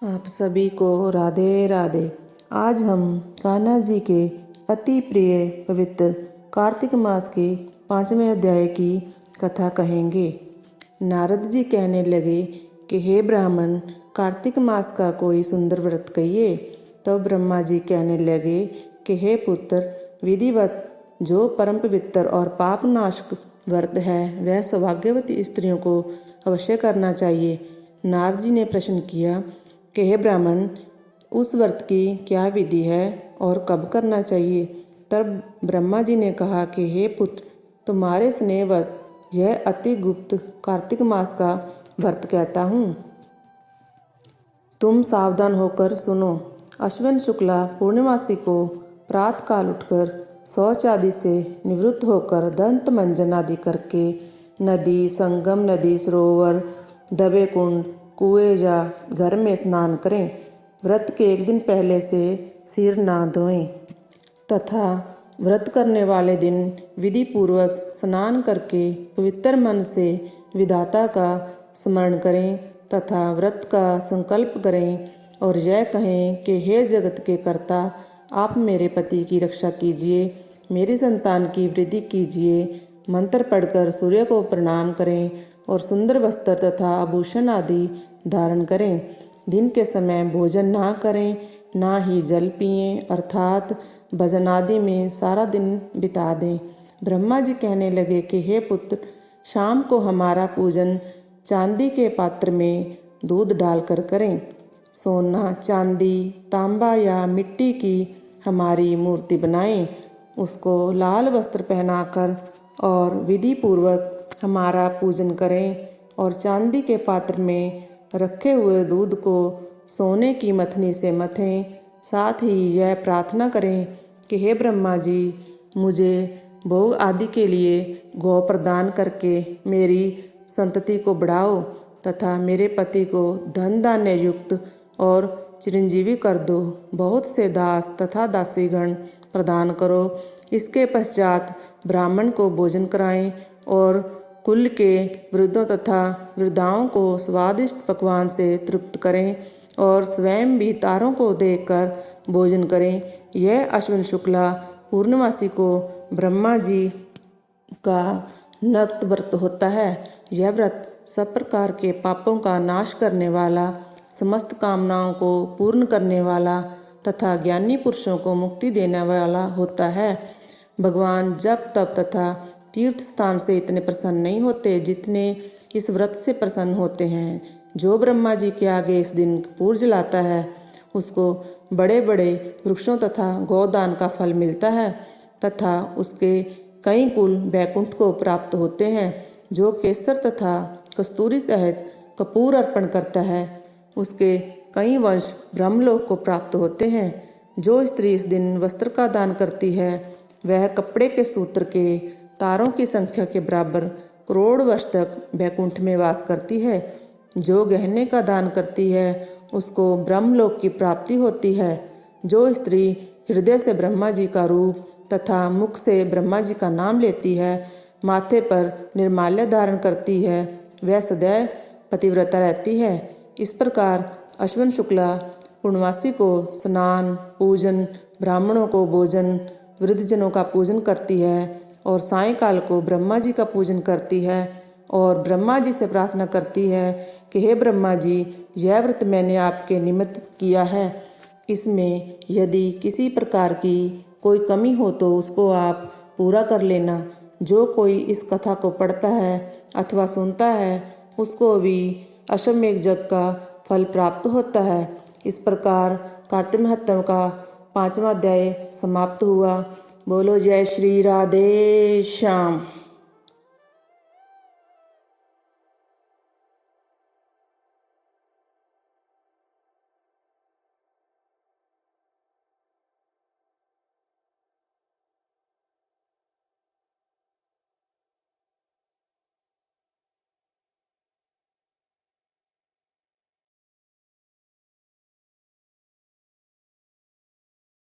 आप सभी को राधे राधे। आज हम कान्हा जी के अति प्रिय पवित्र कार्तिक मास के 5वें अध्याय की कथा कहेंगे। नारद जी कहने लगे कि हे ब्राह्मण, कार्तिक मास का कोई सुंदर व्रत कहिए। तब ब्रह्मा जी कहने लगे कि हे पुत्र, विधिवत जो परम पवित्र और पाप नाशक व्रत है वह सौभाग्यवती स्त्रियों को अवश्य करना चाहिए। नारद जी ने प्रश्न किया कि हे ब्राह्मण, उस व्रत की क्या विधि है और कब करना चाहिए। तब ब्रह्मा जी ने कहा कि हे पुत्र, तुम्हारे स्नेहवश यह अति गुप्त कार्तिक मास का व्रत कहता हूँ। तुम सावधान होकर सुनो। अश्विन शुक्ला पूर्णिमासी को प्रातः काल उठकर शौच आदि से निवृत्त होकर दंत मंजन आदि करके नदी, संगम नदी, सरोवर, दबे कुंड, कुएं या घर में स्नान करें। व्रत के एक दिन पहले से सिर ना धोएं तथा व्रत करने वाले दिन विधि पूर्वक स्नान करके पवित्र मन से विधाता का स्मरण करें तथा व्रत का संकल्प करें और यह कहें कि हे जगत के कर्ता, आप मेरे पति की रक्षा कीजिए, मेरी संतान की वृद्धि कीजिए। मंत्र पढ़कर सूर्य को प्रणाम करें और सुंदर वस्त्र तथा आभूषण आदि धारण करें। दिन के समय भोजन ना करें, ना ही जल पिएं, अर्थात भजन आदि में सारा दिन बिता दें। ब्रह्मा जी कहने लगे कि हे पुत्र, शाम को हमारा पूजन चांदी के पात्र में दूध डालकर करें। सोना, चांदी, तांबा या मिट्टी की हमारी मूर्ति बनाएं, उसको लाल वस्त्र पहनाकर और विधि पूर्वक हमारा पूजन करें और चांदी के पात्र में रखे हुए दूध को सोने की मथनी से मथें। साथ ही यह प्रार्थना करें कि हे ब्रह्मा जी, मुझे भोग आदि के लिए गौ प्रदान करके मेरी संतति को बढ़ाओ तथा मेरे पति को धन धान्य युक्त और चिरंजीवी कर दो। बहुत से दास तथा दासीगण प्रदान करो। इसके पश्चात ब्राह्मण को भोजन कराएं और कुल के वृद्धों तथा वृद्धाओं को स्वादिष्ट पकवान से तृप्त करें और स्वयं भी तारों को देखकर भोजन करें। यह अश्विन शुक्ला पूर्णमासी को ब्रह्मा जी का नक्त व्रत होता है। यह व्रत सब प्रकार के पापों का नाश करने वाला, समस्त कामनाओं को पूर्ण करने वाला तथा ज्ञानी पुरुषों को मुक्ति देने वाला होता है। भगवान जप तप तथा तीर्थ स्थान से इतने प्रसन्न नहीं होते जितने इस व्रत से प्रसन्न होते हैं। जो ब्रह्मा जी के आगे इस दिन कपूर जलाता है उसको बड़े बड़े वृक्षों तथा गोदान का फल मिलता है तथा उसके कई कुल बैकुंठ को प्राप्त होते हैं। जो केसर तथा कस्तूरी सहित कपूर अर्पण करता है उसके कई वंश ब्रह्मलोक को प्राप्त होते हैं। जो स्त्री इस दिन वस्त्र का दान करती है वह कपड़े के सूत्र के तारों की संख्या के बराबर करोड़ वर्ष तक बैकुंठ में वास करती है। जो गहने का दान करती है उसको ब्रह्मलोक की प्राप्ति होती है। जो स्त्री हृदय से ब्रह्मा जी का रूप तथा मुख से ब्रह्मा जी का नाम लेती है, माथे पर निर्माल्य धारण करती है, वह सदैव पतिव्रता रहती है। इस प्रकार अश्विन शुक्ला पूर्णमासी को स्नान, पूजन, ब्राह्मणों को भोजन, वृद्धजनों का पूजन करती है और सायंकाल को ब्रह्मा जी का पूजन करती है और ब्रह्मा जी से प्रार्थना करती है कि हे ब्रह्मा जी, यह व्रत मैंने आपके निमित्त किया है। इसमें यदि किसी प्रकार की कोई कमी हो तो उसको आप पूरा कर लेना। जो कोई इस कथा को पढ़ता है अथवा सुनता है उसको भी अश्वमेध यज्ञ का फल प्राप्त होता है। इस प्रकार कार्तिक महात्म्य का 5वां अध्याय समाप्त हुआ। बोलो जय श्री राधे श्याम।